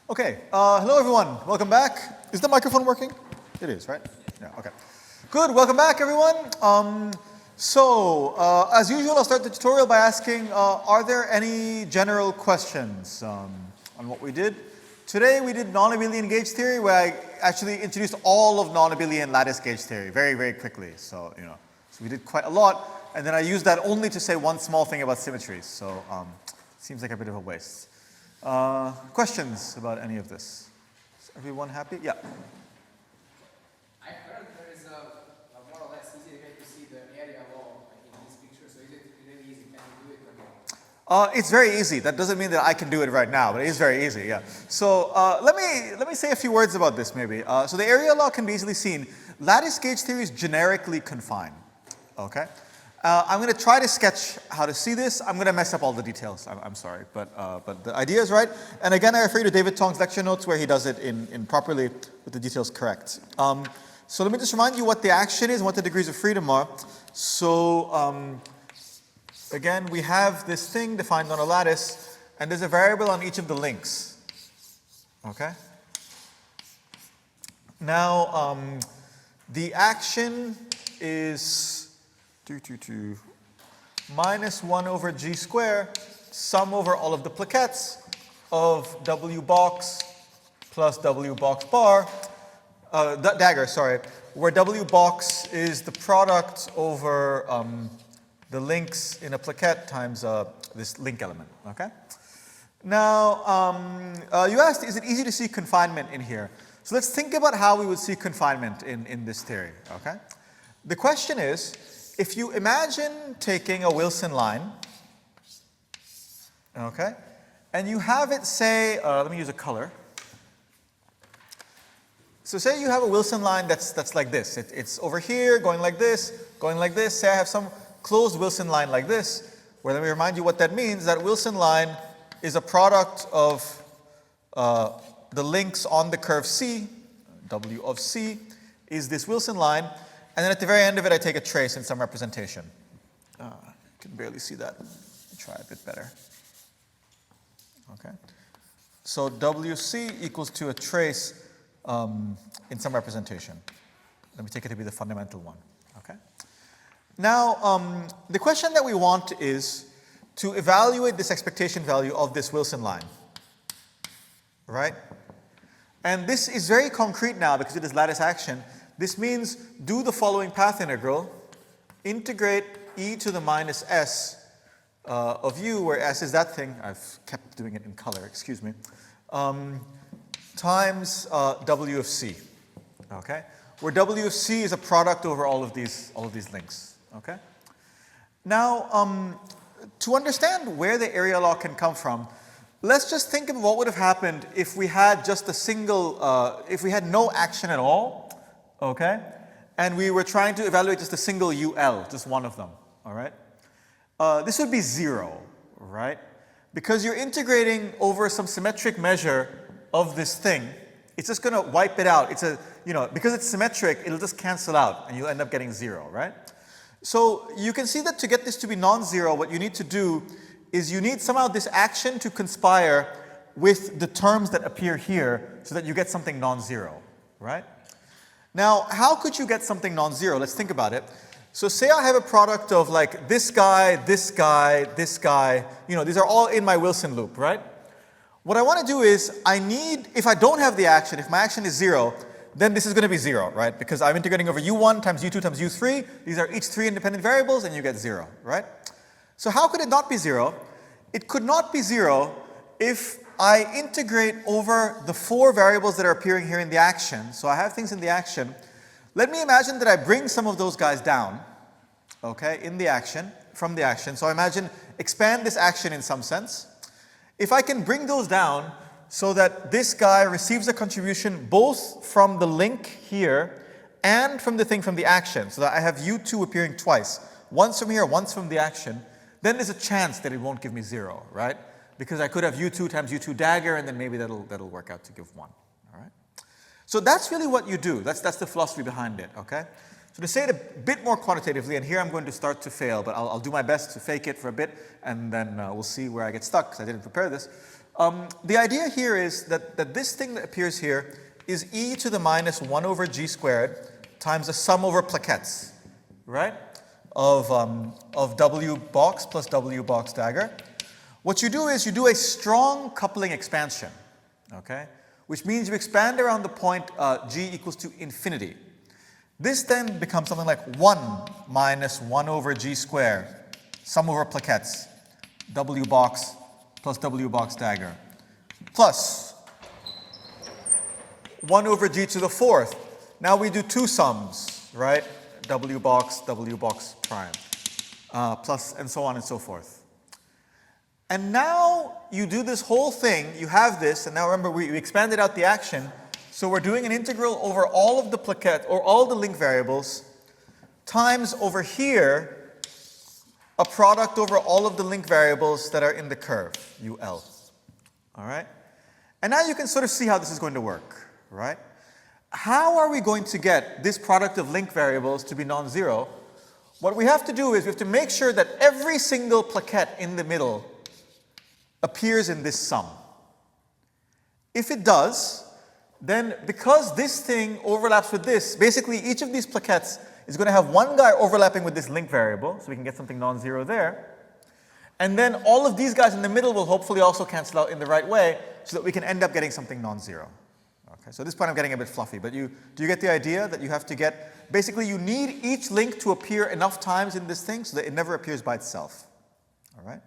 Okay, hello everyone, welcome back. Is the microphone working? It is, right? Yeah, okay. Good, welcome back everyone. As usual, I'll start the tutorial by asking, are there any general questions on what we did? Today we did non-abelian gauge theory, where I actually introduced all of non-abelian lattice gauge theory very, very quickly. So we did quite a lot, and then I used that only to say one small thing about symmetries. So seems like a bit of a waste. Questions about any of this? Is everyone happy? Yeah. I heard there is a more or less easy way to see the area law in this picture. So is it really easy? Can you do it or not? It's very easy. That doesn't mean that I can do it right now, but it is very easy. Yeah. So let me say a few words about this maybe. So the area law can be easily seen. Lattice gauge theory is generically confined. Okay. I'm going to try to sketch how to see this. I'm going to mess up all the details. I'm sorry, but the idea is right. And again, I refer you to David Tong's lecture notes where he does it in properly with the details correct. So let me just remind you what the action is and what the degrees of freedom are. So again, we have this thing defined on a lattice, and there's a variable on each of the links. Okay. Now the action is minus 1 over g square, sum over all of the plaquettes of w box plus w box bar, dagger, sorry, where w box is the product over the links in a plaquette times this link element, okay? Now, you asked, is it easy to see confinement in here? So let's think about how we would see confinement in this theory, okay? The question is, if you imagine taking a Wilson line, okay, and you have it say, let me use a color. So say you have a Wilson line that's like this. It's over here, going like this, going like this. Say I have some closed Wilson line like this, where let me remind you what that means. That Wilson line is a product of the links on the curve C, W of C, is this Wilson line. And then at the very end of it, I take a trace in some representation. I can barely see that. Try a bit better. Okay. So WC equals to a trace in some representation. Let me take it to be the fundamental one. Okay. Now, the question that we want is to evaluate this expectation value of this Wilson line. Right? And this is very concrete now because it is lattice action. This means do the following path integral, integrate e to the minus s of u, where s is that thing, I've kept doing it in color, excuse me, times w of c, okay? Where w of c is a product over all of these links, okay? Now, to understand where the area law can come from, let's just think of what would have happened if we had just a single, if we had no action at all, okay? And we were trying to evaluate just a single UL, just one of them, all right? This would be 0, right? Because you're integrating over some symmetric measure of this thing, it's just going to wipe it out. It's a, because it's symmetric, it'll just cancel out and you'll end up getting 0, right? So you can see that to get this to be non-zero, what you need to do is you need somehow this action to conspire with the terms that appear here so that you get something non-zero, right? Now, how could you get something non-zero? Let's think about it. So say I have a product of like this guy, this guy, this guy. These are all in my Wilson loop, right? What I want to do is if I don't have the action, if my action is 0, then this is going to be 0, right? Because I'm integrating over u1 times u2 times u3. These are each 3 independent variables and you get 0, right? So how could it not be 0? It could not be 0 if I integrate over the 4 variables that are appearing here in the action. So I have things in the action. Let me imagine that I bring some of those guys down, okay, in the action, from the action. So I imagine expand this action in some sense. If I can bring those down so that this guy receives a contribution both from the link here and from the thing from the action, so that I have u2 appearing twice, once from here, once from the action, then there's a chance that it won't give me 0, right? Because I could have u2 times u2 dagger, and then maybe that'll work out to give 1. All right. So that's really what you do. That's the philosophy behind it. Okay. So to say it a bit more quantitatively, and here I'm going to start to fail, but I'll do my best to fake it for a bit, and then we'll see where I get stuck because I didn't prepare this. The idea here is that this thing that appears here is e to the minus 1 over g squared times the sum over plaquettes, right, of w box plus w box dagger. What you do is you do a strong coupling expansion, okay, which means you expand around the point g equals to infinity. This then becomes something like 1 minus 1 over g squared, sum over plaquettes, w box plus w box dagger, plus 1 over g to the fourth. Now we do two sums, right? W box prime, plus and so on and so forth. And now you do this whole thing, you have this, and now remember we expanded out the action, so we're doing an integral over all of the plaquette, or all the link variables, times over here, a product over all of the link variables that are in the curve, UL. All right? And now you can sort of see how this is going to work, right? How are we going to get this product of link variables to be non-zero? What we have to do is we have to make sure that every single plaquette in the middle appears in this sum. If it does, then because this thing overlaps with this, basically each of these plaquettes is going to have one guy overlapping with this link variable, so we can get something non-zero there. And then all of these guys in the middle will hopefully also cancel out in the right way, so that we can end up getting something non-zero. Okay, so at this point I'm getting a bit fluffy, but do you get the idea that you have to get, basically you need each link to appear enough times in this thing so that it never appears by itself. All right?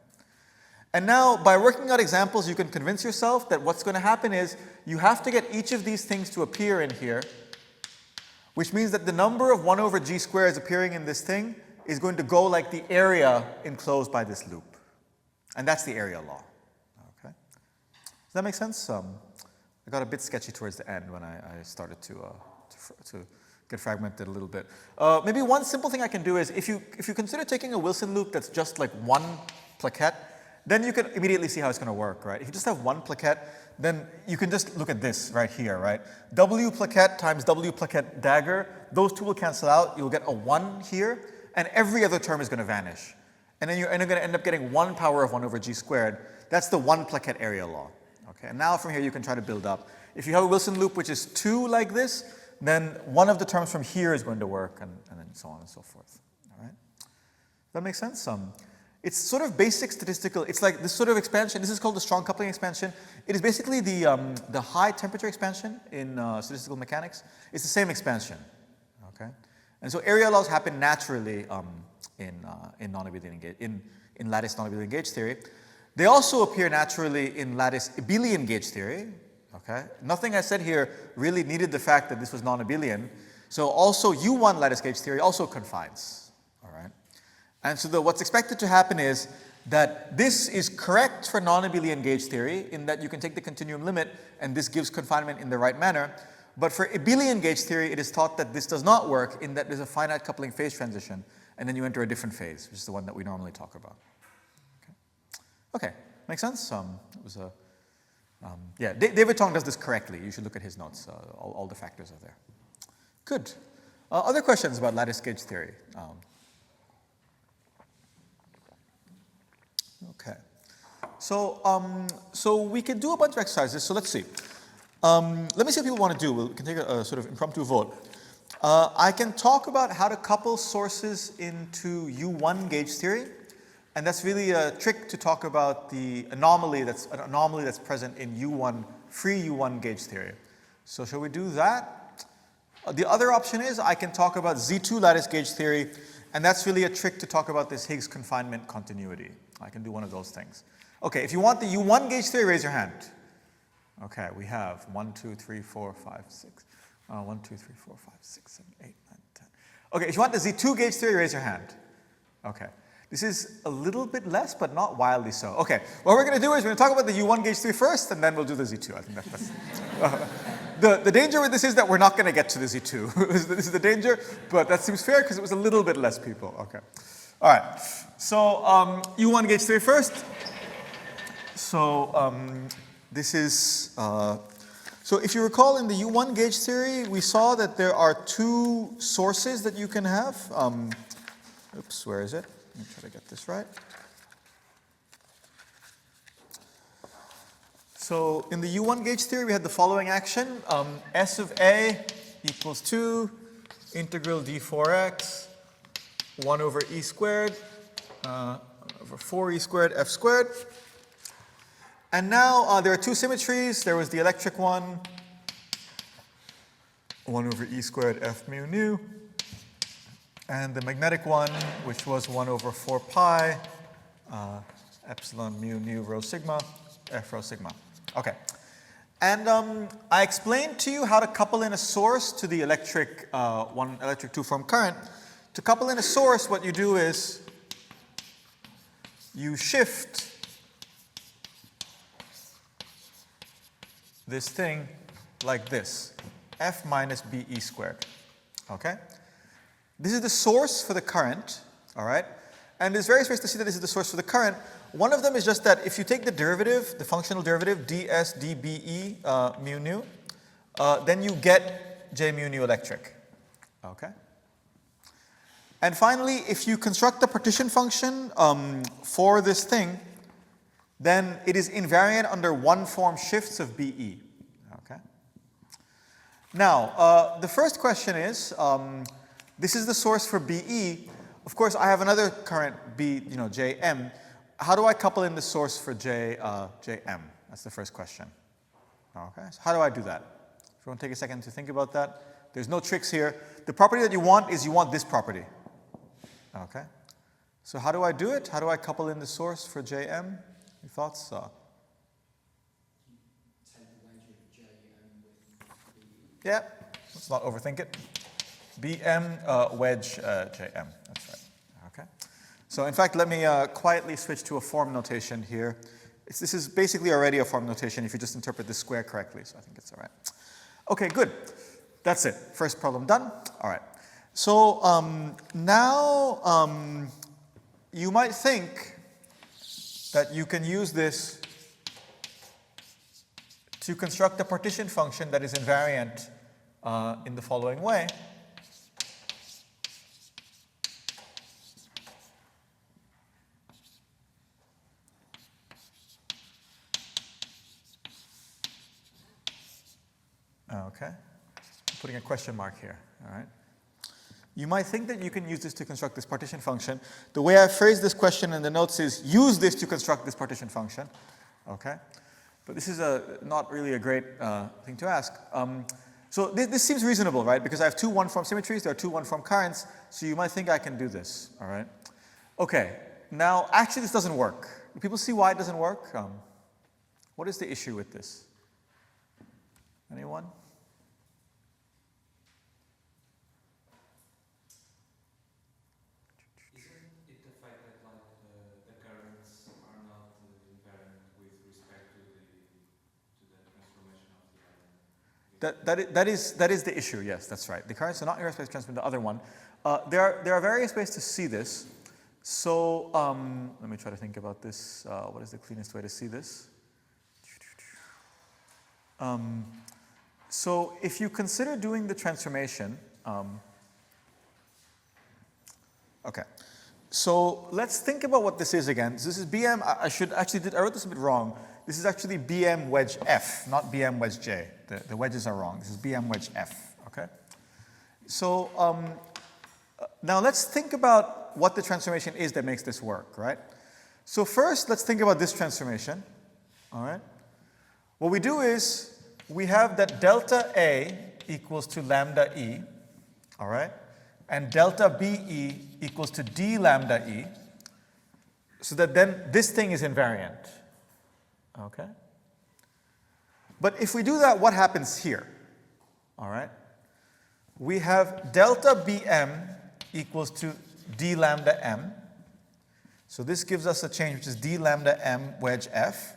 And now, by working out examples, you can convince yourself that what's going to happen is you have to get each of these things to appear in here, which means that the number of 1 over g squared appearing in this thing is going to go like the area enclosed by this loop. And that's the area law. Okay? Does that make sense? I got a bit sketchy towards the end when I started to get fragmented a little bit. Maybe one simple thing I can do is if you consider taking a Wilson loop that's just like one plaquette, then you can immediately see how it's going to work, right? If you just have one plaquette, then you can just look at this right here, right? W plaquette times W plaquette dagger, those two will cancel out. You'll get a 1 here, and every other term is going to vanish. And then you're going to end up getting 1 power of 1 over g squared. That's the one plaquette area law. Okay, and now from here you can try to build up. If you have a Wilson loop which is 2 like this, then one of the terms from here is going to work, and then so on and so forth. All right? Does that make sense? It's sort of basic statistical, it's like this sort of expansion, this is called the strong coupling expansion. It is basically the high temperature expansion in statistical mechanics. It's the same expansion, okay? And so area laws happen naturally in lattice non-abelian gauge theory. They also appear naturally in lattice abelian gauge theory, okay? Nothing I said here really needed the fact that this was non-abelian. So also U1 lattice gauge theory also confines, all right? And so what's expected to happen is that this is correct for non-abelian gauge theory in that you can take the continuum limit and this gives confinement in the right manner. But for abelian gauge theory, it is thought that this does not work in that there's a finite coupling phase transition and then you enter a different phase, which is the one that we normally talk about. Okay, makes sense? It was yeah, David Tong does this correctly. You should look at his notes. All the factors are there. Good. Other questions about lattice gauge theory? Okay. So we can do a bunch of exercises. So let's see. Let me see what people want to do. We can take a sort of impromptu vote. I can talk about how to couple sources into U1 gauge theory. And that's really a trick to talk about the anomaly that's present in U1, free U1 gauge theory. So shall we do that? The other option is I can talk about Z2 lattice gauge theory, and that's really a trick to talk about this Higgs confinement continuity. I can do one of those things. Okay, if you want the U1 gauge theory, raise your hand. Okay, we have 1, 2, 3, 4, 5, 6. 1, 2, 3, 4, 5, 6, 7, 8, 9, 10. Okay, if you want the Z2 gauge theory, raise your hand. Okay. This is a little bit less, but not wildly so. Okay, what we're going to do is we're going to talk about the U1 gauge theory first, and then we'll do the Z2. I think that's the danger with this is that we're not going to get to the Z2. This is the danger, but that seems fair because it was a little bit less people. Okay. All right. So U1 gauge theory first. So this is, so if you recall in the U1 gauge theory, we saw that there are two sources that you can have. Oops, where is it? Let me try to get this right. So in the U1 gauge theory, we had the following action. S of A equals 2 integral d4x 1 over e squared over 4e squared f squared. And now there are two symmetries. There was the electric one, 1 over e squared f mu nu, and the magnetic one, which was 1 over 4 pi epsilon mu nu rho sigma f rho sigma. Okay. And I explained to you how to couple in a source to the electric electric two-form current. To couple in a source, what you do is you shift this thing like this, F minus BE squared, okay? This is the source for the current, all right? And there's various ways to see that this is the source for the current. One of them is just that if you take the derivative, the functional derivative, ds dBE mu nu, then you get J mu nu electric, okay? And finally, if you construct the partition function for this thing, then it is invariant under one-form shifts of BE. Okay. Now, the first question is, this is the source for BE. Of course, I have another current B, Jm. How do I couple in the source for Jm? That's the first question. Okay. So how do I do that? If you want to take a second to think about that, there's no tricks here. The property that you want is you want this property. Okay. So how do I do it? How do I couple in the source for Jm? Any thoughts? Yeah, let's not overthink it. Bm wedge Jm. That's right. Okay. So in fact, let me quietly switch to a form notation here. This is basically already a form notation if you just interpret the square correctly, so I think it's all right. Okay, good. That's it. First problem done. All right. So now you might think that you can use this to construct a partition function that is invariant in the following way. Okay, I'm putting a question mark here, all right? You might think that you can use this to construct this partition function. The way I phrase this question in the notes is use this to construct this partition function, okay? But this is not really a great thing to ask. So this seems reasonable, right? Because I have two one-form symmetries, there are two one-form currents, so you might think I can do this, all right? Okay, now actually this doesn't work. Do people see why it doesn't work? What is the issue with this? Anyone? That is the issue, yes, that's right. The currents are not in respect to transmitting the other one. There are various ways to see this. So let me try to think about this. What is the cleanest way to see this? So if you consider doing the transformation, okay. So let's think about what this is again. This is Bm, I wrote this a bit wrong. This is actually Bm wedge F, not Bm wedge J. The wedges are wrong. This is Bm wedge F, okay? So now let's think about what the transformation is that makes this work, right? So first, let's think about this transformation, all right? What we do is we have that delta A equals to lambda E, all right? And delta BE equals to d lambda E, so that then this thing is invariant, okay? But if we do that, what happens here? All right? We have delta Bm equals to d lambda m. So this gives us a change which is d lambda m wedge F.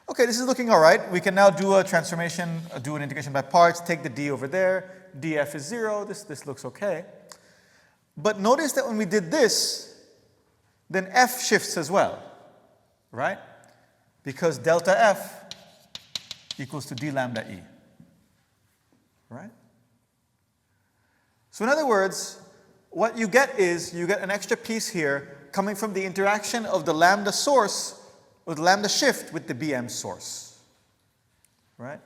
Okay, this is looking all right. We can now do a transformation, do an integration by parts, take the d over there. df is 0. This looks okay. But notice that when we did this, then f shifts as well, right? Because delta f equals to d lambda e, right? So in other words, what you get is you get an extra piece here coming from the interaction of the lambda source, or the lambda shift with the Bm source, right?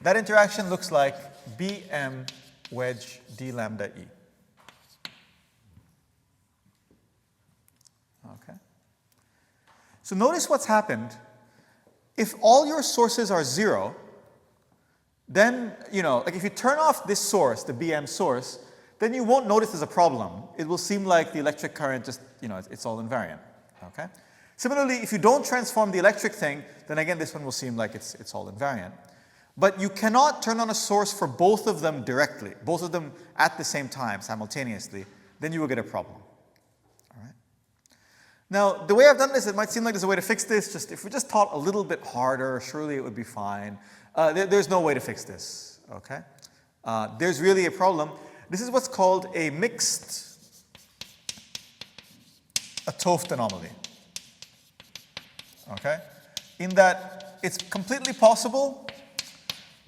That interaction looks like Bm wedge d lambda E. Okay. So notice what's happened. If all your sources are 0, then, like if you turn off this source, the Bm source, then you won't notice there's a problem. It will seem like the electric current just, it's all invariant. Okay? Similarly, if you don't transform the electric thing, then again, this one will seem like it's all invariant. But you cannot turn on a source for both of them directly, both of them at the same time, simultaneously, then you will get a problem. All right? Now, the way I've done this, it might seem like there's a way to fix this. If we just taught a little bit harder, surely it would be fine. There's no way to fix this, okay? There's really a problem. This is what's called a mixed Toft anomaly, okay? In that it's completely possible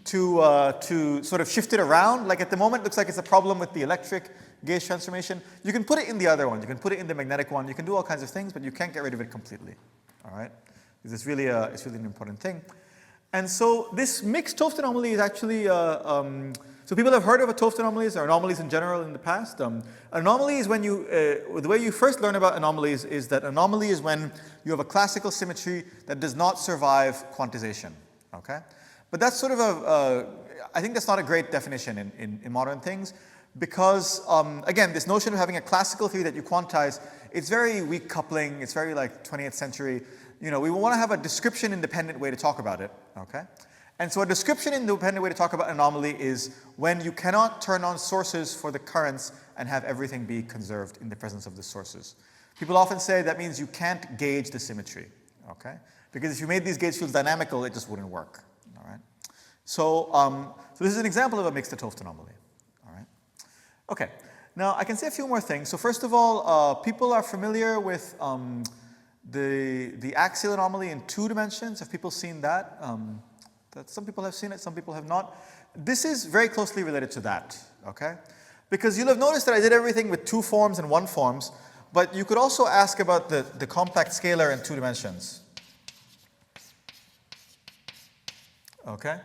to sort of shift it around. Like at the moment, it looks like it's a problem with the electric gauge transformation. You can put it in the other one. You can put it in the magnetic one. You can do all kinds of things, but you can't get rid of it completely, all right? It's really an important thing. And so this mixed Toft anomaly is actually, so people have heard of Toft anomalies or anomalies in general in the past. Anomaly is when the way you first learn about anomalies is that anomaly is when you have a classical symmetry that does not survive quantization, okay? But that's sort of I think that's not a great definition in modern things because, again, this notion of having a classical theory that you quantize, it's very weak coupling, it's very like 20th century. We want to have a description-independent way to talk about it, okay? And so a description-independent way to talk about anomaly is when you cannot turn on sources for the currents and have everything be conserved in the presence of the sources. People often say that means you can't gauge the symmetry, okay? Because if you made these gauge fields dynamical, it just wouldn't work, all right? So, so this is an example of a mixed Toft anomaly, all right? Okay, now I can say a few more things. So first of all, people are familiar with the axial anomaly in 2 dimensions. Have people seen that? Some people have seen it, some people have not. This is very closely related to that, okay? Because you'll have noticed that I did everything with 2 forms and 1 forms, but you could also ask about the compact scalar in 2 dimensions. Okay?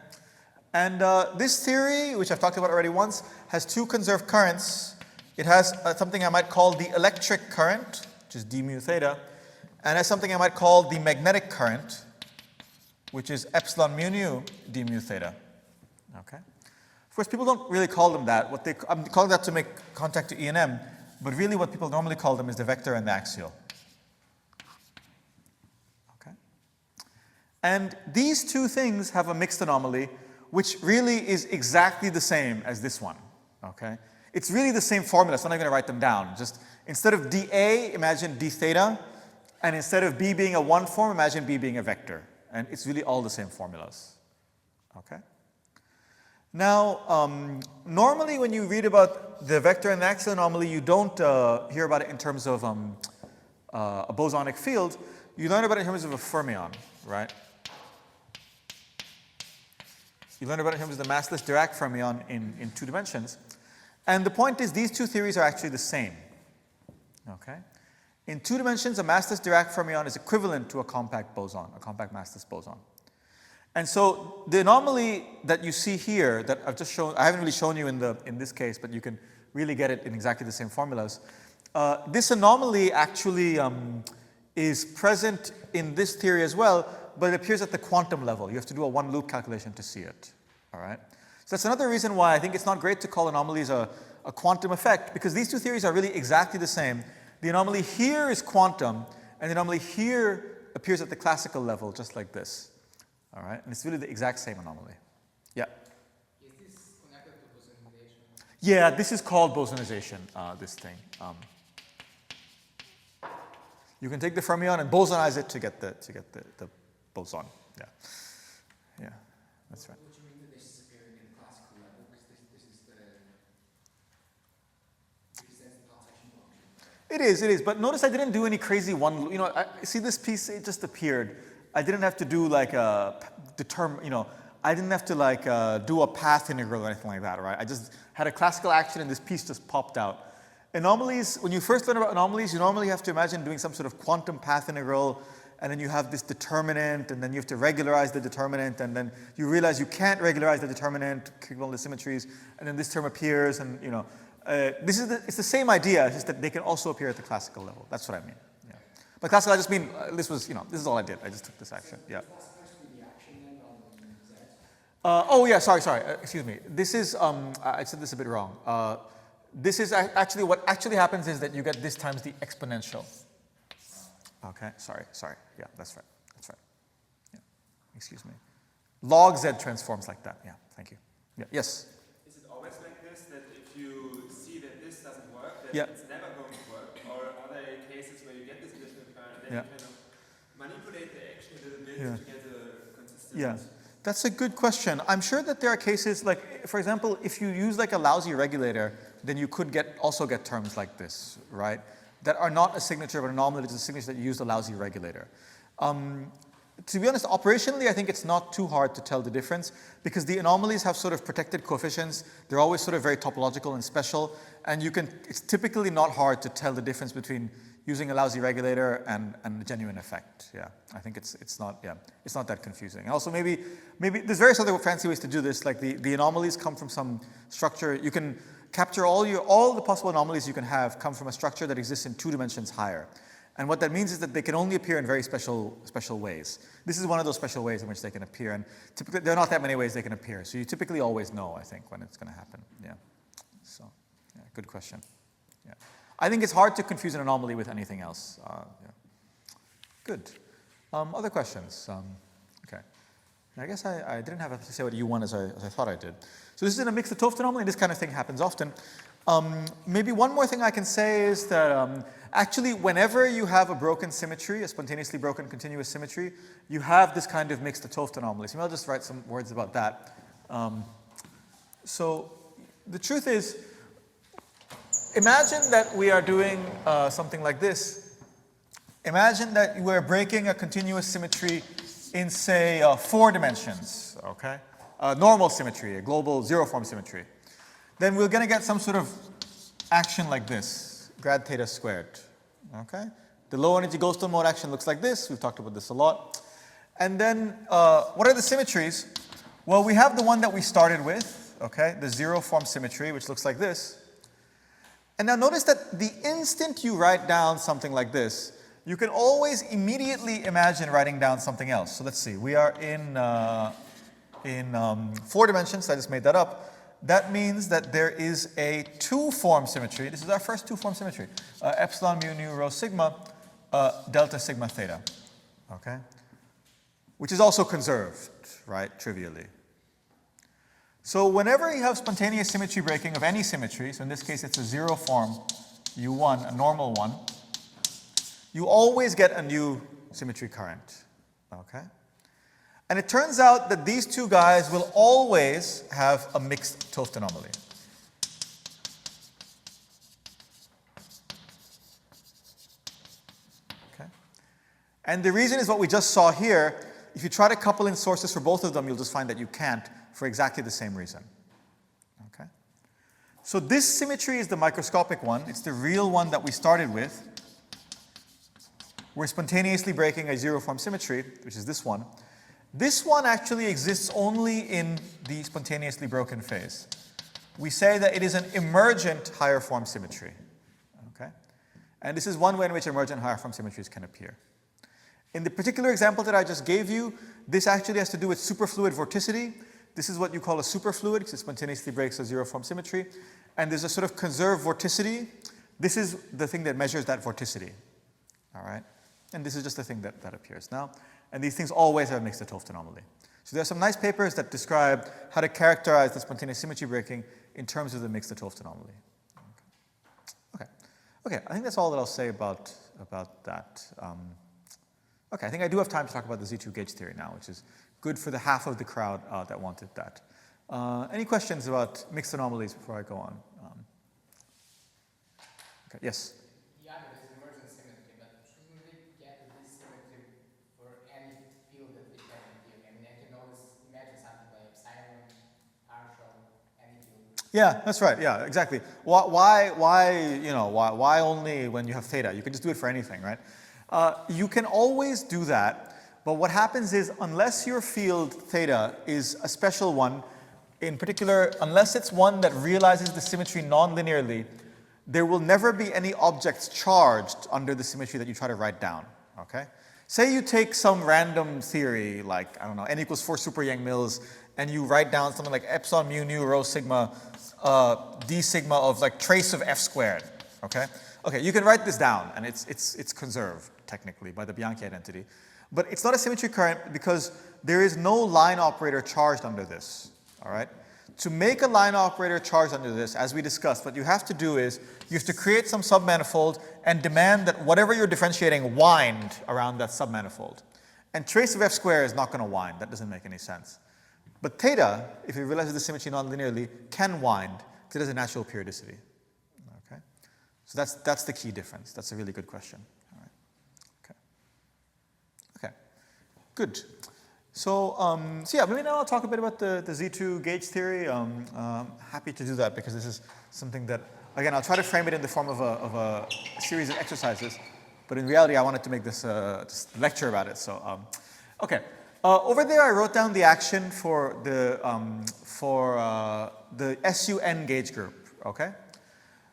And this theory, which I've talked about already once, has 2 conserved currents. It has something I might call the electric current, which is d mu theta, and has something I might call the magnetic current, which is epsilon mu nu d mu theta. Okay? Of course, people don't really call them that. I'm calling that to make contact to E and M, but really what people normally call them is the vector and the axial. Okay? And these 2 things have a mixed anomaly, which really is exactly the same as this one. Okay? It's really the same formula, so I'm not going to write them down. Just instead of dA, imagine d theta, and instead of B being a 1 form, imagine B being a vector. And it's really all the same formulas, okay? Now, normally when you read about the vector and the axial anomaly, you don't hear about it in terms of a bosonic field. You learn about it in terms of a fermion, right? You learn about it in terms of the massless Dirac fermion in 2 dimensions. And the point is these 2 theories are actually the same, okay? In 2 dimensions, a massless Dirac fermion is equivalent to a compact boson, a compact massless boson. And so the anomaly that you see here, that I've just shown, I haven't really shown you in this case, but you can really get it in exactly the same formulas. This anomaly actually is present in this theory as well, but it appears at the quantum level. You have to do a 1-loop calculation to see it, all right? So that's another reason why I think it's not great to call anomalies a quantum effect, because these 2 theories are really exactly the same. The anomaly here is quantum, and the anomaly here appears at the classical level, just like this. All right? And it's really the exact same anomaly. Yeah? Is this connected to bosonization? Yeah, this is called bosonization, this thing. You can take the fermion and bosonize it to get the boson. Yeah. Yeah, that's right. What do you mean that this is appearing in the classical level? Because this is the pulsation function. It is. But notice I didn't do any crazy one. See this piece, it just appeared. I didn't have to do like a I didn't have to like do a path integral or anything like that, right? I just had a classical action and this piece just popped out. Anomalies, when you first learn about anomalies, you normally have to imagine doing some sort of quantum path integral, and then you have this determinant, and then you have to regularize the determinant, and then you realize you can't regularize the determinant, keep all the symmetries, and then this term appears, and it's the same idea, it's just that they can also appear at the classical level. That's what I mean. Yeah. By classical, I just mean this is all I did. I just took this action. Yeah. Oh yeah, sorry. Excuse me. This is I said this a bit wrong. This is actually what actually happens is that you get this times the exponential. Okay, sorry. Yeah, that's right. Yeah, excuse me. Log z transforms like that. Yeah, thank you. Yeah, yes. Is it always like this, that if you see that this doesn't work, that Yeah. it's never going to work? Or are there cases where you get this additional current and then you kind of manipulate the action a little bit to get a consistent? Yeah. That's a good question. I'm sure that there are cases like, for example, if you use like a lousy regulator, then you could also get terms like this, right? That are not a signature of an anomaly, it's a signature that you use a lousy regulator. To be honest, operationally, I think it's not too hard to tell the difference because the anomalies have sort of protected coefficients. They're always sort of very topological and special, and it's typically not hard to tell the difference between using a lousy regulator and a genuine effect. Yeah, I think it's not that confusing. And also maybe there's various other fancy ways to do this. Like the anomalies come from some structure. You can capture all the possible anomalies you can have come from a structure that exists in 2 dimensions higher. And what that means is that they can only appear in very special ways. This is one of those special ways in which they can appear, and typically there are not that many ways they can appear. So you typically always know, I think, when it's going to happen. Yeah. So, yeah, good question. Yeah. I think it's hard to confuse an anomaly with anything else. Yeah. Good. Other questions? Okay. I guess I didn't have to say what U1 as I thought I did. So this is in a mixed 't Hooft anomaly, and this kind of thing happens often. Maybe one more thing I can say is that actually whenever you have a broken symmetry, a spontaneously broken continuous symmetry, you have this kind of mixed 't Hooft anomaly. So I'll just write some words about that. So the truth is, imagine that we are doing something like this. Imagine that we're breaking a continuous symmetry in, say, 4 dimensions, okay? Normal symmetry, a global zero-form symmetry. Then we're going to get some sort of action like this, grad theta squared, okay? The low energy Goldstone mode action looks like this. We've talked about this a lot. And then what are the symmetries? Well, we have the one that we started with, okay? The zero-form symmetry, which looks like this. And now notice that the instant you write down something like this, you can always immediately imagine writing down something else. So let's see, we are in 4 dimensions, so I just made that up. That means that there is a 2-form symmetry. This is our first 2-form symmetry. Epsilon mu nu rho sigma delta sigma theta, okay? Which is also conserved, right, trivially. So whenever you have spontaneous symmetry breaking of any symmetry, so in this case it's a 0-form U1, a normal one, you always get a new symmetry current, okay? And it turns out that these 2 guys will always have a mixed 't Hooft anomaly. Okay? And the reason is what we just saw here. If you try to couple in sources for both of them, you'll just find that you can't for exactly the same reason. Okay? So this symmetry is the microscopic one. It's the real one that we started with. We're spontaneously breaking a 0-form symmetry, which is this one. This one actually exists only in the spontaneously broken phase. We say that it is an emergent higher form symmetry. Okay? And this is one way in which emergent higher form symmetries can appear. In the particular example that I just gave you, this actually has to do with superfluid vorticity. This is what you call a superfluid, because it spontaneously breaks a 0-form symmetry. And there's a sort of conserved vorticity. This is the thing that measures that vorticity. All right? And this is just the thing that appears now. And these things always have a mixed 't Hooft anomaly. So there are some nice papers that describe how to characterize the spontaneous symmetry breaking in terms of the mixed 't Hooft anomaly. Okay, I think that's all that I'll say about that. Okay, I think I do have time to talk about the Z2 gauge theory now, which is good for the half of the crowd that wanted that. Any questions about mixed anomalies before I go on? Okay, yes? Yeah, there's emergent symmetry, but shouldn't we get this symmetry for any field that we can impute? I mean, I can always imagine something like epsilon, partial, any field. Yeah, that's right. Yeah, exactly. Why only when you have theta? You can just do it for anything, right? You can always do that, but what happens is unless your field theta is a special one, in particular, unless it's one that realizes the symmetry non-linearly, there will never be any objects charged under the symmetry that you try to write down, okay? Say you take some random theory, like, I don't know, n equals 4 super Yang-Mills, and you write down something like epsilon mu nu rho sigma d sigma of like trace of f squared, okay? Okay, you can write this down, and it's conserved, technically, by the Bianchi identity. But it's not a symmetry current because there is no line operator charged under this, all right? To make a line operator charged under this, as we discussed, what you have to do is you have to create some submanifold and demand that whatever you're differentiating wind around that submanifold. And trace of f squared is not going to wind. That doesn't make any sense. But theta, if it realizes the symmetry non-linearly, can wind because it has a natural periodicity. Okay? So that's the key difference. That's a really good question. All right. Okay. Good. So yeah, maybe now I'll talk a bit about the Z2 gauge theory. Happy to do that because this is something that, again, I'll try to frame it in the form of a series of exercises. But in reality, I wanted to make this just a lecture about it. So, okay. Over there, I wrote down the action for the SUN gauge group, okay?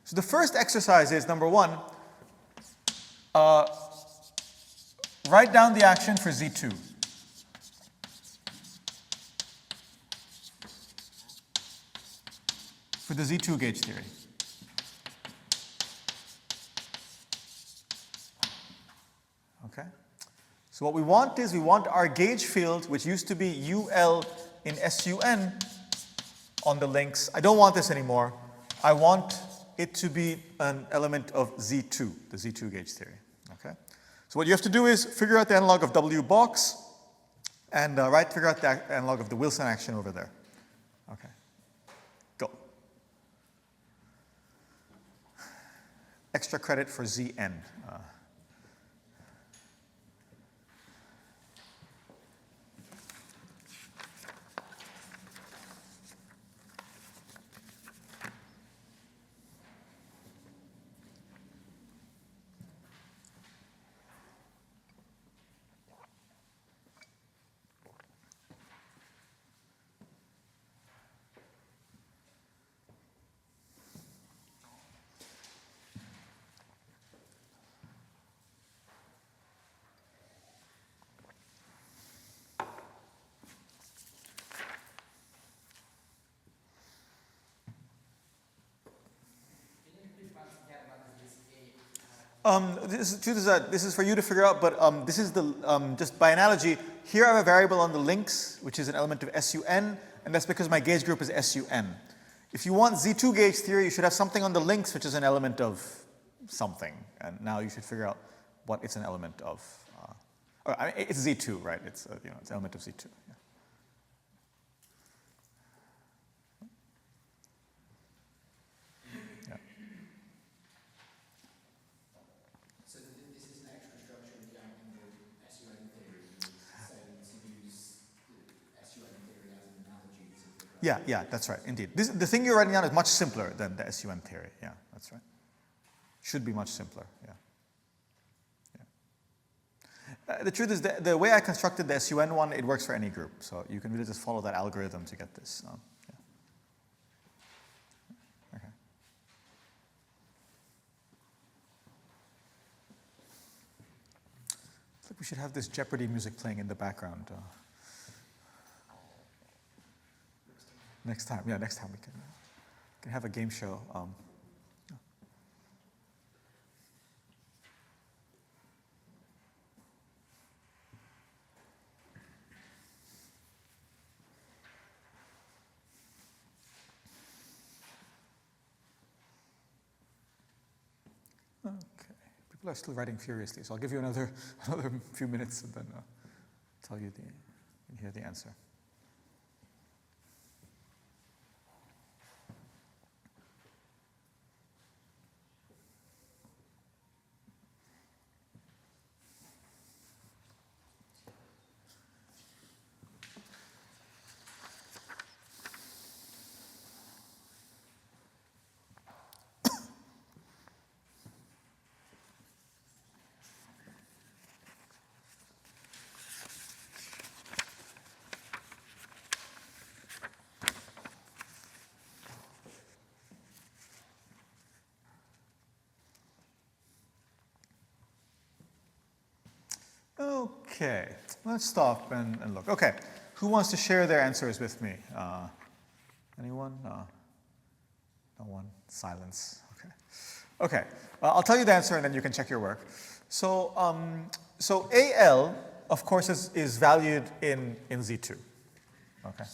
So the first exercise is, number one, write down the action for Z2. For the Z2 gauge theory. Okay? So what we want is we want our gauge field, which used to be UL in SUN on the links. I don't want this anymore. I want it to be an element of Z2, the Z2 gauge theory. Okay? So what you have to do is figure out the analog of W box and figure out the analog of the Wilson action over there. Okay. Go. Extra credit for Zn. This is for you to figure out, but this is the, just by analogy, here I have a variable on the links, which is an element of SUN, and that's because my gauge group is SUN. If you want Z2 gauge theory, you should have something on the links, which is an element of something, and now you should figure out what it's an element of. I mean, it's Z2, right? It's it's an element of Z2. Yeah. Yeah, that's right, indeed. The thing you're writing down is much simpler than the SUN theory. Yeah, that's right. Should be much simpler, yeah. The truth is, the way I constructed the SUN one, it works for any group. So you can really just follow that algorithm to get this. Yeah. Okay. I think we should have this Jeopardy music playing in the background. Next time we can have a game show. Okay, people are still writing furiously, so I'll give you another few minutes and then tell you hear the answer. Okay, let's stop and look. Okay, who wants to share their answers with me? Anyone? No one? Silence. Okay. Okay, I'll tell you the answer and then you can check your work. So, so AL, of course, is valued in Z2. Okay.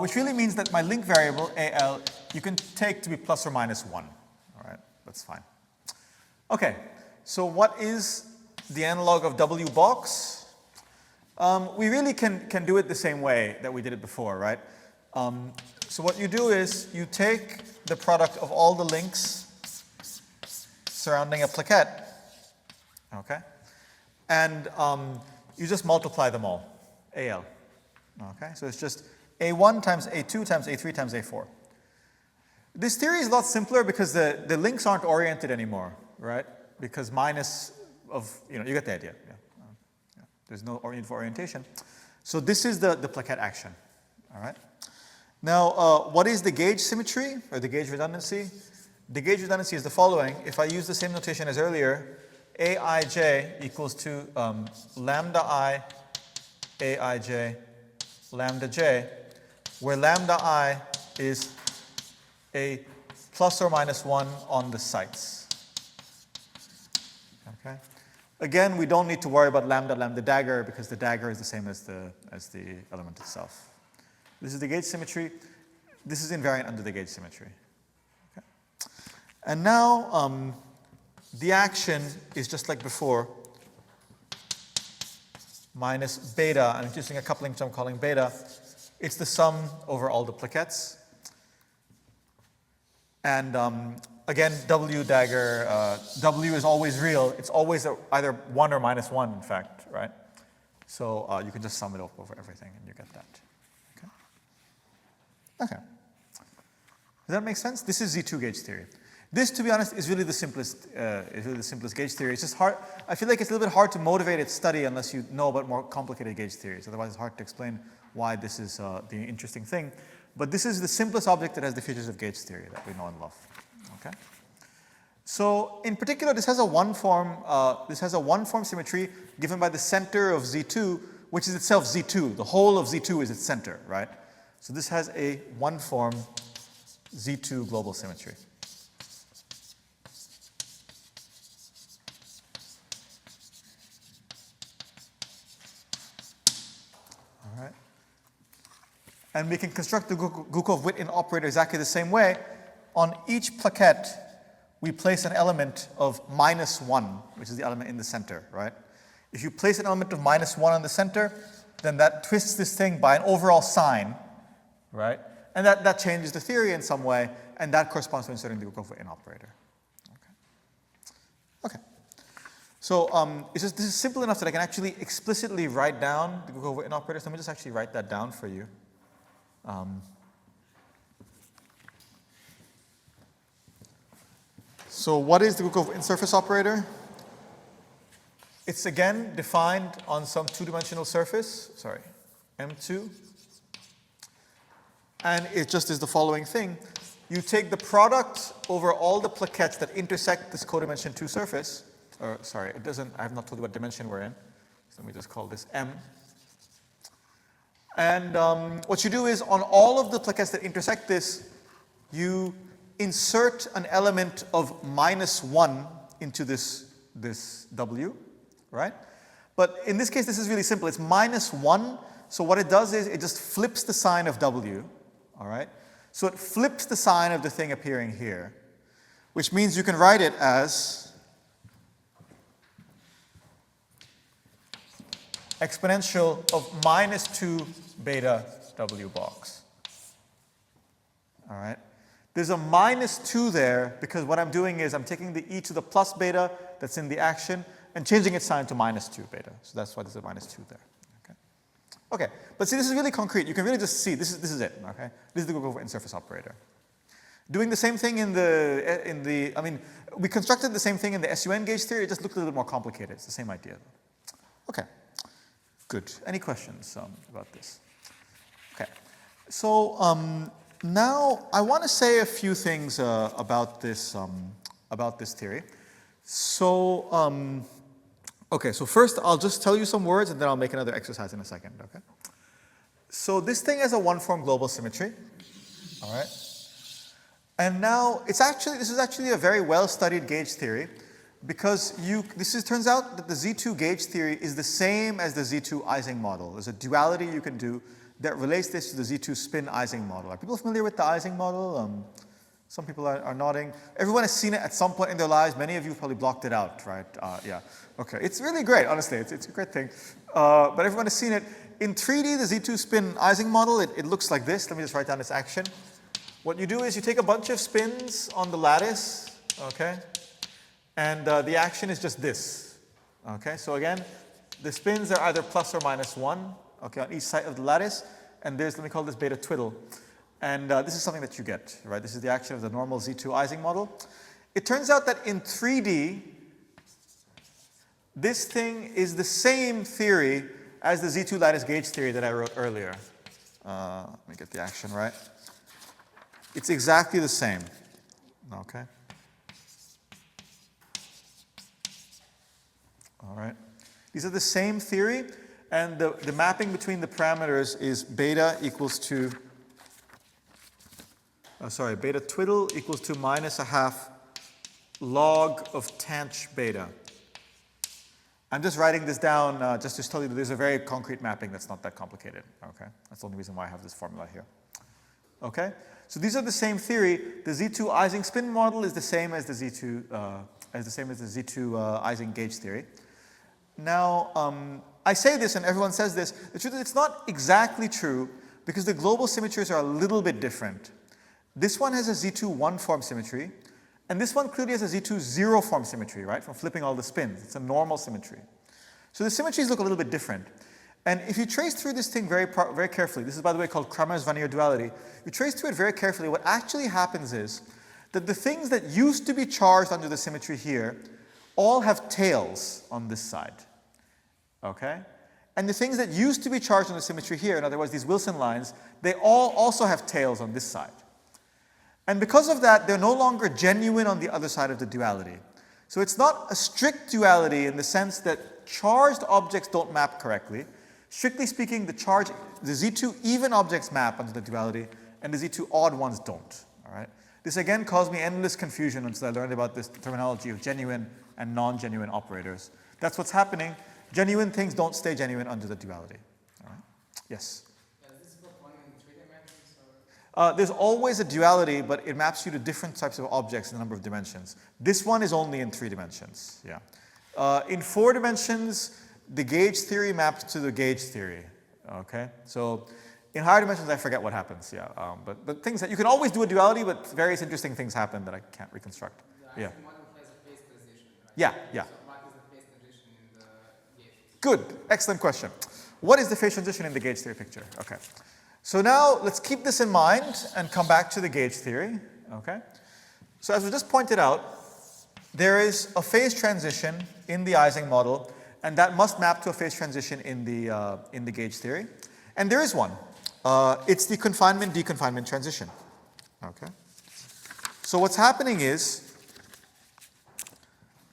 Which really means that my link variable, AL, you can take to be plus or minus 1. All right, that's fine. Okay, so what is the analog of W box? We really can do it the same way that we did it before, right? So what you do is you take the product of all the links surrounding a plaquette, okay? And you just multiply them all, AL, okay? So it's just A1 times A2 times A3 times A4. This theory is a lot simpler because the links aren't oriented anymore, right? Because minus of, you get the idea. Yeah. Yeah. There's no need for orientation. So this is the plaquette action, all right? Now, what is the gauge symmetry or the gauge redundancy? The gauge redundancy is the following. If I use the same notation as earlier, Aij equals to lambda I, Aij, lambda j, where lambda I is a plus or minus 1 on the sites. Okay. Again, we don't need to worry about lambda dagger because the dagger is the same as the element itself. This is the gauge symmetry. This is invariant under the gauge symmetry. Okay. And now the action is just like before, minus beta. I'm using a coupling term calling beta. It's the sum over all the plaquettes. And again, W dagger, W is always real. It's always either 1 or minus 1, in fact, right? So you can just sum it up over everything and you get that. Okay. Okay. Does that make sense? This is Z2 gauge theory. This, to be honest, is really the simplest gauge theory. It's just hard. I feel like it's a little bit hard to motivate its study unless you know about more complicated gauge theories. Otherwise, it's hard to explain why this is the interesting thing. But this is the simplest object that has the features of gauge theory that we know and love. Okay. So in particular, this has a one-form symmetry given by the center of Z2, which is itself Z2. The whole of Z2 is its center, right? So this has a one-form Z2 global symmetry. All right. And we can construct the Gukov-Witten operator exactly the same way. On each plaquette, we place an element of minus 1, which is the element in the center, right? If you place an element of minus 1 on the center, then that twists this thing by an overall sign, right? And that changes the theory in some way, and that corresponds to inserting the Gukov-Witten operator. Okay. So this is simple enough that I can actually explicitly write down the Gukov-Witten operator. So let me just actually write that down for you. So what is the Gukov-Witten surface operator? It's again defined on some two-dimensional surface, M2. And it just is the following thing. You take the product over all the plaquettes that intersect this codimension 2 surface. Or sorry, it doesn't, I have not told you what dimension we're in. So let me just call this M. And what you do is on all of the plaquettes that intersect this, you insert an element of minus 1 into this W, right? But in this case, this is really simple. It's minus 1. So what it does is it just flips the sign of W, all right? So it flips the sign of the thing appearing here, which means you can write it as exponential of minus 2 beta W box. All right? There's a minus 2 there because what I'm doing is I'm taking the e to the plus beta that's in the action and changing its sign to minus 2 beta. So that's why there's a minus 2 there. Okay, but see, this is really concrete. You can really just see, this is it, okay? This is the Gukov-Witten surface operator. Doing the same thing I mean, we constructed the same thing in the SUN gauge theory, it just looked a little bit more complicated. It's the same idea. Okay, good. Any questions about this? Okay, so now I want to say a few things about this theory. So, Okay, so first I'll just tell you some words and then I'll make another exercise in a second, okay? So this thing has a one-form global symmetry, all right? And now this is actually a very well-studied gauge theory because turns out that the Z2 gauge theory is the same as the Z2 Ising model. There's a duality you can do that relates this to the Z2 spin Ising model. Are people familiar with the Ising model? Some people are nodding. Everyone has seen it at some point in their lives. Many of you probably blocked it out, right? Yeah. Okay. It's really great, honestly. It's a great thing. But everyone has seen it. In 3D, the Z2 spin Ising model, it looks like this. Let me just write down this action. What you do is you take a bunch of spins on the lattice, okay? And the action is just this, okay? So again, the spins are either plus or minus 1, okay, on each side of the lattice. And let me call this beta twiddle. And this is something that you get, right? This is the action of the normal Z2 Ising model. It turns out that in 3D, this thing is the same theory as the Z2 lattice gauge theory that I wrote earlier. Let me get the action right. It's exactly the same, okay? All right. These are the same theory, and the mapping between the parameters is beta equals to beta twiddle equals to minus a half log of tanh beta. I'm just writing this down just to tell you that there's a very concrete mapping that's not that complicated, okay? That's the only reason why I have this formula here, okay? So these are the same theory. The Z2 Ising spin model is the same as the Z2 Ising gauge theory. Now, I say this and everyone says this. The truth is it's not exactly true because the global symmetries are a little bit different. This one has a Z2 one-form symmetry, and this one clearly has a Z2 zero-form symmetry, right, from flipping all the spins. It's a normal symmetry. So the symmetries look a little bit different. And if you trace through this thing very carefully, this is, by the way, called Kramers-Vannier duality, you trace through it very carefully, what actually happens is that the things that used to be charged under the symmetry here all have tails on this side, okay? And the things that used to be charged on the symmetry here, in other words, these Wilson lines, they all also have tails on this side. And because of that, they're no longer genuine on the other side of the duality. So it's not a strict duality in the sense that charged objects don't map correctly. Strictly speaking, the Z2 even objects map under the duality, and the Z2 odd ones don't, all right? This again caused me endless confusion until I learned about this terminology of genuine and non-genuine operators. That's what's happening. Genuine things don't stay genuine under the duality, all right? Yes? There's always a duality, but it maps you to different types of objects in a number of dimensions. This one is only in 3 dimensions, yeah. In 4 dimensions, the gauge theory maps to the gauge theory, okay? So in higher dimensions, I forget what happens, yeah. But things that you can always do a duality, but various interesting things happen that I can't reconstruct. Yeah. The model has a phase transition, right? Yeah, yeah. So what is the phase transition in the gauge? Good, excellent question. What is the phase transition in the gauge theory picture? Okay. So now let's keep this in mind and come back to the gauge theory, okay? So as we just pointed out, there is a phase transition in the Ising model, and that must map to a phase transition in the gauge theory. And there is one. It's the confinement-deconfinement transition, okay? So what's happening is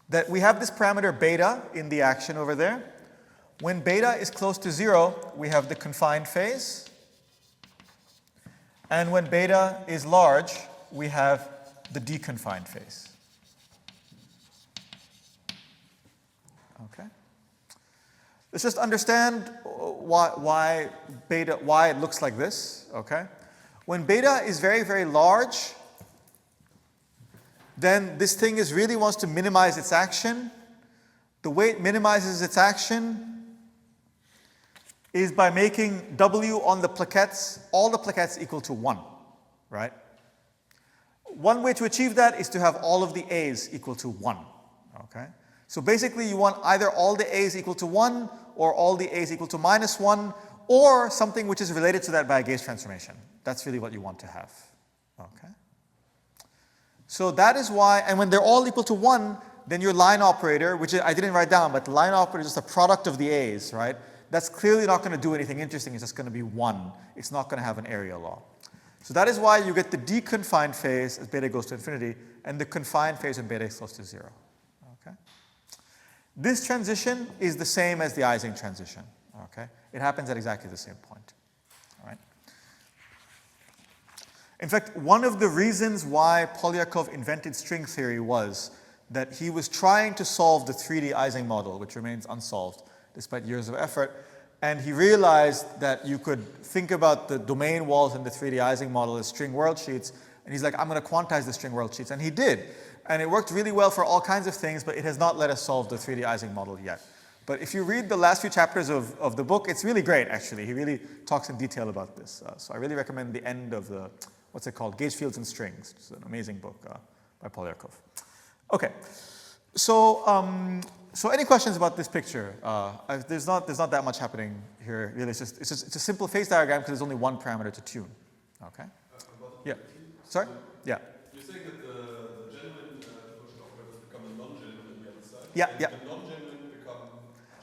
that we have this parameter beta in the action over there. When beta is close to 0, we have the confined phase. And when beta is large, we have the deconfined phase. Okay? Let's just understand why it looks like this, okay? When beta is very, very large, then this thing really wants to minimize its action. The way it minimizes its action is by making W on the plaquettes, all the plaquettes equal to 1, right? One way to achieve that is to have all of the A's equal to 1, okay? So basically you want either all the A's equal to 1 or all the A's equal to minus 1 or something which is related to that by a gauge transformation. That's really what you want to have, okay? So that is why, and when they're all equal to 1, then your line operator, which I didn't write down, but the line operator is just a product of the A's, right? That's clearly not going to do anything interesting. It's just going to be 1. It's not going to have an area law. So that is why you get the deconfined phase as beta goes to infinity and the confined phase when beta is close to 0. Okay? This transition is the same as the Ising transition. Okay? It happens at exactly the same point. All right? In fact, one of the reasons why Polyakov invented string theory was that he was trying to solve the 3D Ising model, which remains unsolved despite years of effort. And he realized that you could think about the domain walls in the 3D Ising model as string world sheets. And he's like, I'm going to quantize the string world sheets. And he did. And it worked really well for all kinds of things, but it has not let us solve the 3D Ising model yet. But if you read the last few chapters of the book, it's really great, actually. He really talks in detail about this. So I really recommend the end of the, what's it called? Gauge Fields and Strings. It's an amazing book by Polyakov. Okay. So any questions about this picture? There's not that much happening here. Really, it's a simple phase diagram because there's only one parameter to tune. Okay. Yeah. Sorry. Yeah. You're saying that the genuine quotient operators become a non-genuine on the other side. Yeah. And Yeah. the non-genuine become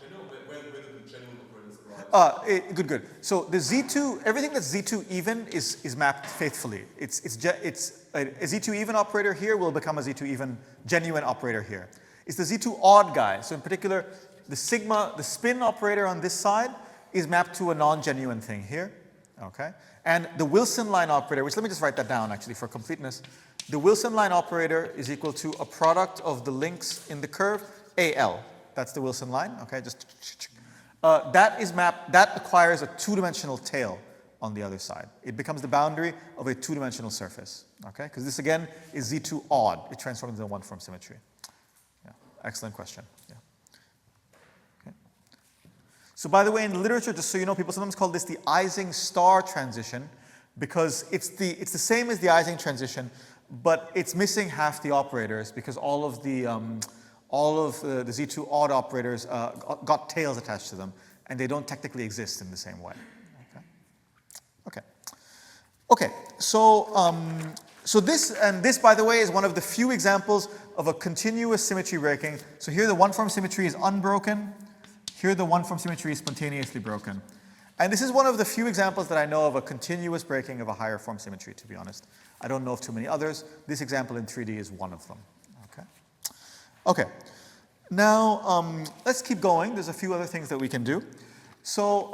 genuine. Where do the genuine operators arise? Good. So the Z2, everything that's Z2 even is mapped faithfully. A Z2 even operator here will become a Z2 even genuine operator here. It's the Z2 odd guy. So in particular, the sigma, the spin operator on this side is mapped to a non-genuine thing here. Okay? And the Wilson line operator, which let me just write that down actually for completeness. The Wilson line operator is equal to a product of the links in the curve, AL. That's the Wilson line. Okay, that is mapped, that acquires a two-dimensional tail on the other side. It becomes the boundary of a two-dimensional surface. Okay, because this again is Z2 odd. It transforms into a one-form symmetry. Yeah, excellent question. Yeah. Okay. So by the way, in the literature, just so you know, people sometimes call this the Ising star transition because it's the same as the Ising transition, but it's missing half the operators because all of the Z2 odd operators got tails attached to them, and they don't technically exist in the same way. Okay. So this, by the way, is one of the few examples of a continuous symmetry breaking. So here the one-form symmetry is unbroken. Here the one-form symmetry is spontaneously broken. And this is one of the few examples that I know of a continuous breaking of a higher form symmetry, to be honest. I don't know of too many others. This example in 3D is one of them. Okay. Now, let's keep going. There's a few other things that we can do. So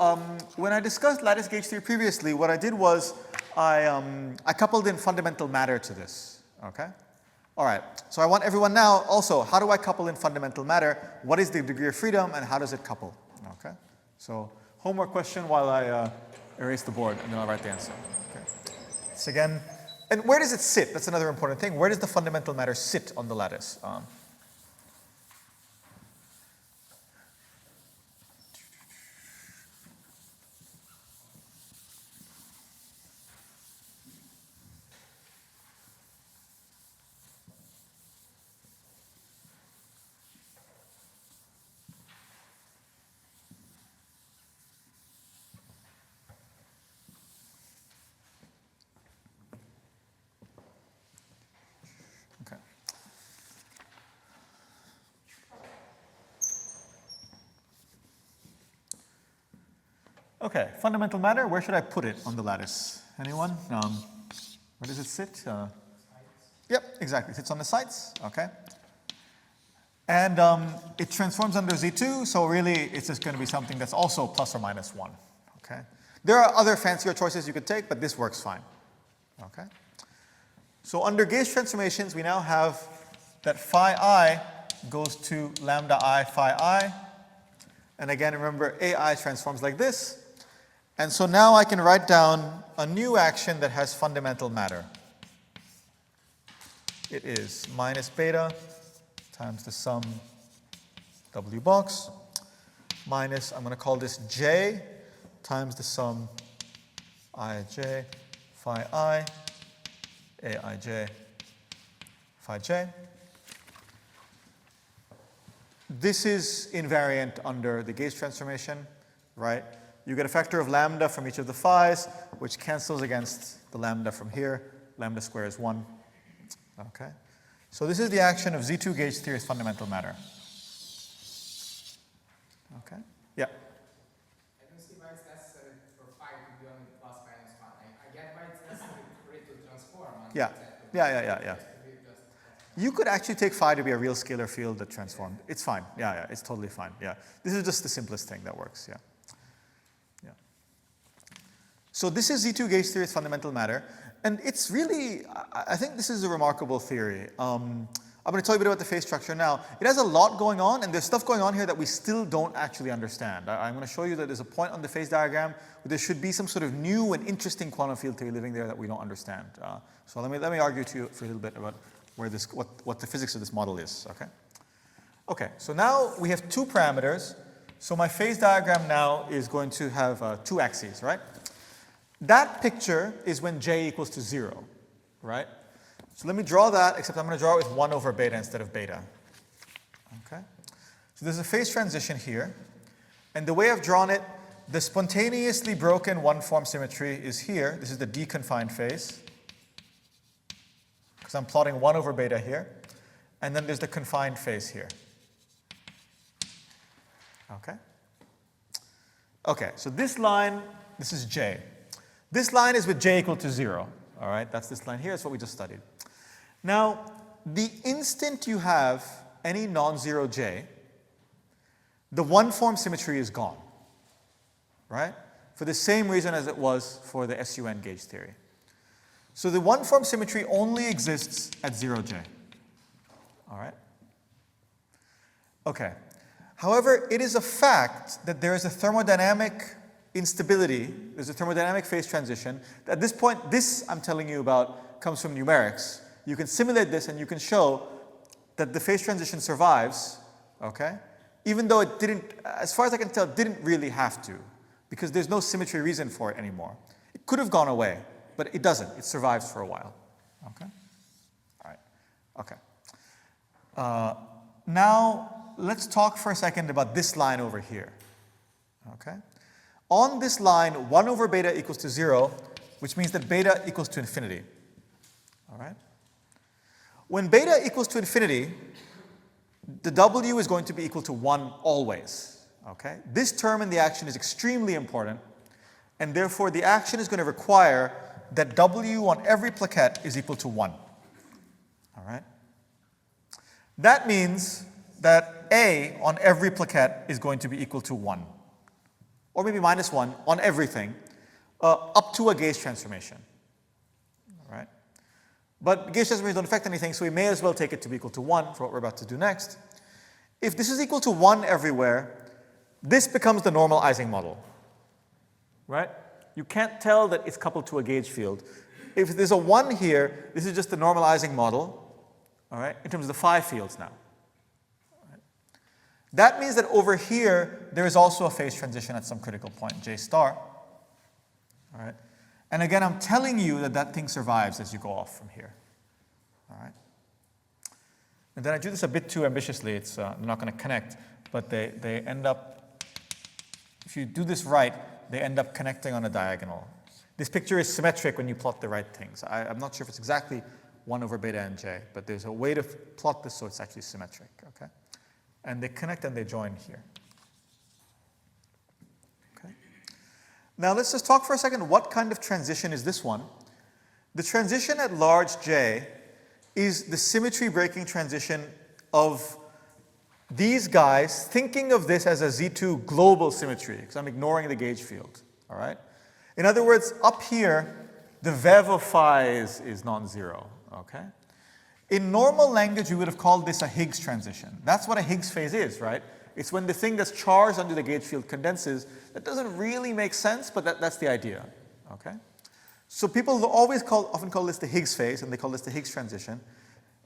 when I discussed lattice gauge theory previously, what I did was I coupled in fundamental matter to this. Okay? All right. So I want everyone now also, how do I couple in fundamental matter? What is the degree of freedom and how does it couple? Okay? So homework question while I erase the board and then I'll write the answer. Okay. So again, and where does it sit? That's another important thing. Where does the fundamental matter sit on the lattice? Okay, fundamental matter, where should I put it on the lattice? Anyone? Where does it sit? Yep, exactly. It sits on the sides. Okay. And it transforms under Z2, so really it's just going to be something that's also plus or minus 1. Okay. There are other fancier choices you could take, but this works fine. Okay. So under gauge transformations, we now have that phi I goes to lambda I phi I. And again, remember, AI transforms like this. And so now I can write down a new action that has fundamental matter. It is minus beta times the sum W box minus, I'm going to call this J times the sum Ij phi I, Aij phi j. This is invariant under the gauge transformation, right? You get a factor of lambda from each of the phi's, which cancels against the lambda from here. Lambda square is 1. Okay. So this is the action of Z2 gauge theory as fundamental matter. Okay. Yeah. I don't see why it's necessary for phi to be only plus minus 1. I get why it's necessary for it to transform. Yeah. You could actually take phi to be a real scalar field that transformed. It's fine. Yeah, it's totally fine. Yeah. This is just the simplest thing that works. Yeah. Yeah. So this is Z2 gauge theory, it's fundamental matter. And it's really, I think this is a remarkable theory. I'm going to tell you a bit about the phase structure now. It has a lot going on, and there's stuff going on here that we still don't actually understand. I'm going to show you that there's a point on the phase diagram where there should be some sort of new and interesting quantum field theory living there that we don't understand. So let me argue to you for a little bit about where this, what the physics of this model is. Okay. Okay. So now we have two parameters. So my phase diagram now is going to have two axes, right? That picture is when j equals to 0, right? So let me draw that, except I'm going to draw it with 1 over beta instead of beta. Okay? So there's a phase transition here. And the way I've drawn it, the spontaneously broken one-form symmetry is here. This is the deconfined phase. Because I'm plotting 1 over beta here. And then there's the confined phase here. Okay? Okay, so this line, this is j. This line is with j equal to 0. All right, that's this line here. That's what we just studied. Now, the instant you have any non-zero j, the one-form symmetry is gone, right? For the same reason as it was for the SUN gauge theory. So the one-form symmetry only exists at 0j. All right? Okay. However, it is a fact that there is a thermodynamic instability, there's a thermodynamic phase transition. At this point, this I'm telling you about comes from numerics. You can simulate this and you can show that the phase transition survives, okay? Even though it didn't, as far as I can tell, didn't really have to, because there's no symmetry reason for it anymore. It could have gone away, but it doesn't. It survives for a while, okay? All right, okay. Now, let's talk for a second about this line over here, okay? On this line, 1 over beta equals to 0, which means that beta equals to infinity. All right? When beta equals to infinity, the W is going to be equal to 1 always. Okay? This term in the action is extremely important, and therefore the action is going to require that W on every plaquette is equal to 1. All right? That means that A on every plaquette is going to be equal to 1. Or maybe minus 1 on everything, up to a gauge transformation. All right? But gauge transformations don't affect anything, so we may as well take it to be equal to 1 for what we're about to do next. If this is equal to 1 everywhere, this becomes the normal Ising model. Right? You can't tell that it's coupled to a gauge field. If there's a 1 here, this is just the normal Ising model, all right, in terms of the phi fields now. That means that over here, there is also a phase transition at some critical point, J star. All right? And again, I'm telling you that that thing survives as you go off from here. All right? And then I do this a bit too ambitiously. It's they're not going to connect, but they end up, if you do this right, they end up connecting on a diagonal. This picture is symmetric when you plot the right things. I'm not sure if it's exactly 1 over beta and j, but there's a way to plot this so it's actually symmetric. Okay? And they connect and they join here. Okay. Now let's just talk for a second, what kind of transition is this one? The transition at large J is the symmetry breaking transition of these guys thinking of this as a Z2 global symmetry, because I'm ignoring the gauge field. All right? In other words, up here, the vev of phi is non-zero. Okay? In normal language, we would have called this a Higgs transition. That's what a Higgs phase is, right? It's when the thing that's charged under the gauge field condenses. That doesn't really make sense, but that's the idea, okay? So people often call this the Higgs phase, and they call this the Higgs transition.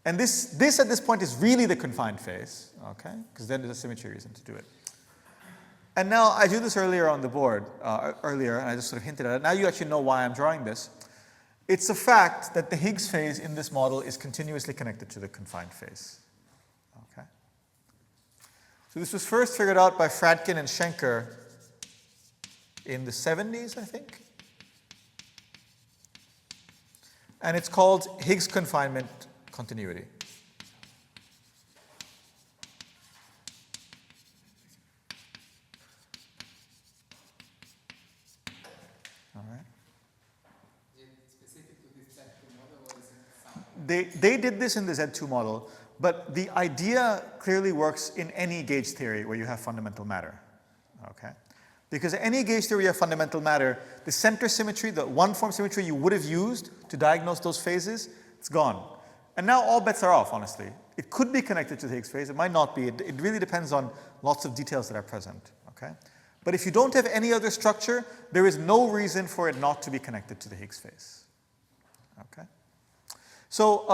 And this at this point is really the confined phase, okay? Because then there's a symmetry reason to do it. And now, I drew this earlier on the board, and I just sort of hinted at it. Now you actually know why I'm drawing this. It's a fact that the Higgs phase in this model is continuously connected to the confined phase. Okay? So this was first figured out by Fradkin and Schenker in the 70s, I think. And it's called Higgs confinement continuity. they did this in the Z2 model, but the idea clearly works in any gauge theory where you have fundamental matter, okay? Because any gauge theory of fundamental matter, the center symmetry, the one-form symmetry you would have used to diagnose those phases, it's gone. And now all bets are off, honestly. It could be connected to the Higgs phase, it might not be. It really depends on lots of details that are present, okay? But if you don't have any other structure, there is no reason for it not to be connected to the Higgs phase, okay? So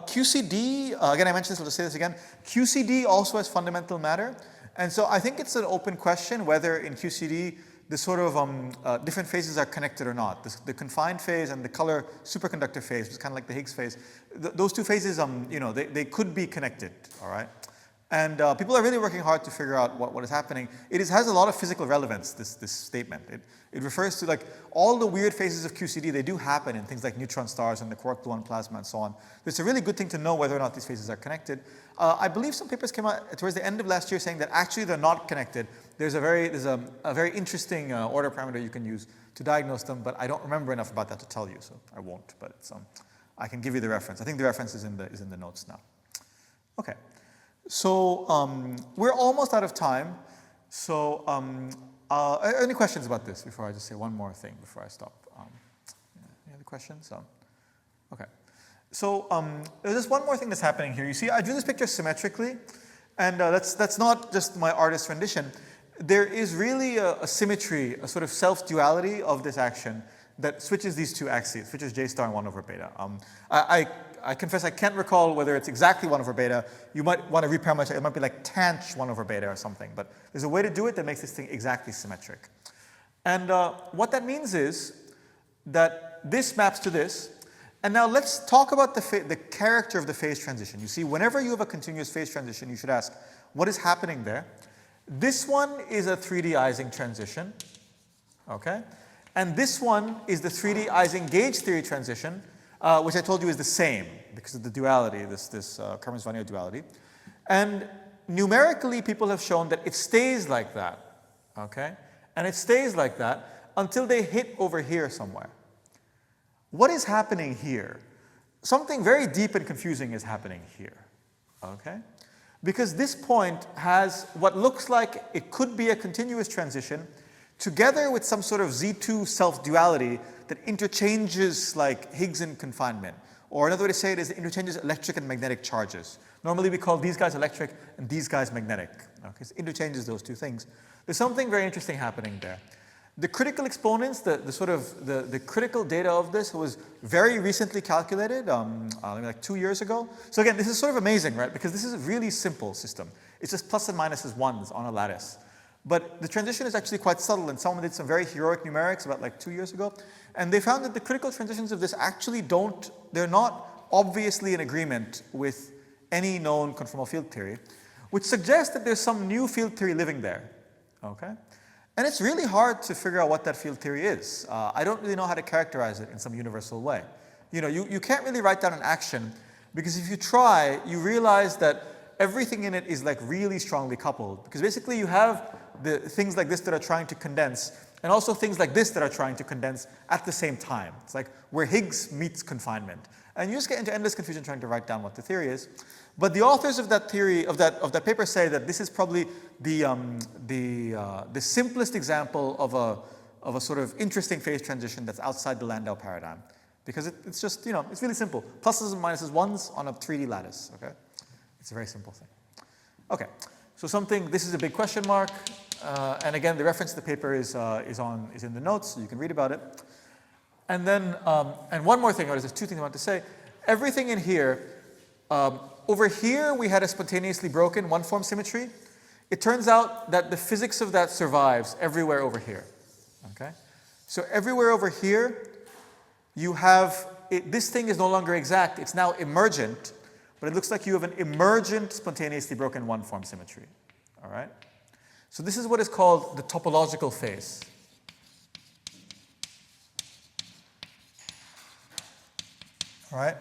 QCD, again I mentioned this, I'll just say this again. QCD also has fundamental matter. And so I think it's an open question whether in QCD the sort of different phases are connected or not. The confined phase and the color superconductor phase, which is kind of like the Higgs phase, those two phases, you know, they could be connected, all right? And people are really working hard to figure out what is happening. It has a lot of physical relevance, this statement. It refers to like all the weird phases of QCD, they do happen in things like neutron stars and the quark-gluon plasma and so on. It's a really good thing to know whether or not these phases are connected. I believe some papers came out towards the end of last year saying that actually they're not connected. There's a very interesting order parameter you can use to diagnose them, but I don't remember enough about that to tell you, so I won't. But it's, I can give you the reference. I think the reference is in the notes now. Okay. So we're almost out of time. So any questions about this before I just say one more thing before I stop? Any other questions? Okay. So there's just one more thing that's happening here. You see, I drew this picture symmetrically, and that's not just my artist's rendition. There is really a symmetry, a sort of self-duality of this action that switches these two axes, switches J star and 1 over beta. I confess I can't recall whether it's exactly 1 over beta. You might want to reparameterize it. It might be like tanh 1 over beta or something. But there's a way to do it that makes this thing exactly symmetric. And what that means is that this maps to this. And now let's talk about the character of the phase transition. You see, whenever you have a continuous phase transition, you should ask, what is happening there? This one is a 3D Ising transition, okay? And this one is the 3D Ising gauge theory transition, which I told you is the same because of the duality, this Kramers-Vannier duality. And numerically, people have shown that it stays like that, okay? And it stays like that until they hit over here somewhere. What is happening here? Something very deep and confusing is happening here, okay? Because this point has what looks like it could be a continuous transition together with some sort of Z2 self-duality that interchanges like Higgs and confinement. Or another way to say it is it interchanges electric and magnetic charges. Normally we call these guys electric and these guys magnetic. Okay? So it interchanges those two things. There's something very interesting happening there. The critical exponents, the critical data of this was very recently calculated, like 2 years ago. So again, this is sort of amazing, right? Because this is a really simple system. It's just plus and minuses ones on a lattice. But the transition is actually quite subtle, and someone did some very heroic numerics about like 2 years ago. And they found that the critical transitions of this actually they're not obviously in agreement with any known conformal field theory, which suggests that there's some new field theory living there, okay? And it's really hard to figure out what that field theory is. I don't really know how to characterize it in some universal way. You know, you can't really write down an action because if you try, you realize that everything in it is like really strongly coupled. Because basically you have the things like this that are trying to condense and also things like this that are trying to condense at the same time. It's like where Higgs meets confinement. And you just get into endless confusion trying to write down what the theory is. But the authors of that theory, of that paper say that this is probably the simplest example of a sort of interesting phase transition that's outside the Landau paradigm. Because it's just, you know, it's really simple. Pluses and minuses ones on a 3D lattice, okay? It's a very simple thing. Okay, so this is a big question mark. And again, the reference to the paper is in the notes, so you can read about it. And then, and one more thing, there's two things I want to say. Everything in here, over here we had a spontaneously broken one-form symmetry. It turns out that the physics of that survives everywhere over here, okay? So everywhere over here, you have, this thing is no longer exact, it's now emergent, but it looks like you have an emergent spontaneously broken one-form symmetry, all right? So this is what is called the topological phase. All right?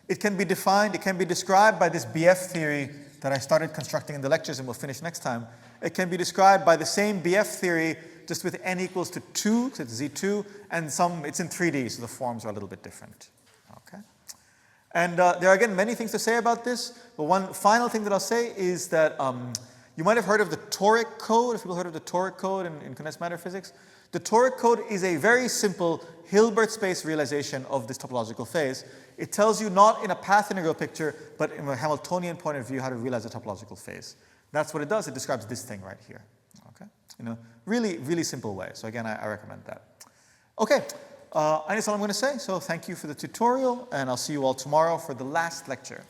It can be defined, it can be described by this BF theory that I started constructing in the lectures and we'll finish next time. It can be described by the same BF theory just with n equals to 2, so it's Z2, and it's in 3D, so the forms are a little bit different. Okay? And there are, again, many things to say about this, but one final thing that I'll say is that you might have heard of the toric code. If people heard of the toric code in condensed matter physics, the toric code is a very simple Hilbert space realization of this topological phase. It tells you not in a path integral picture, but in a Hamiltonian point of view, how to realize a topological phase. That's what it does. It describes this thing right here. Okay, in a really, really simple way. So again, I recommend that. Okay, and that's all I'm going to say. So thank you for the tutorial, and I'll see you all tomorrow for the last lecture.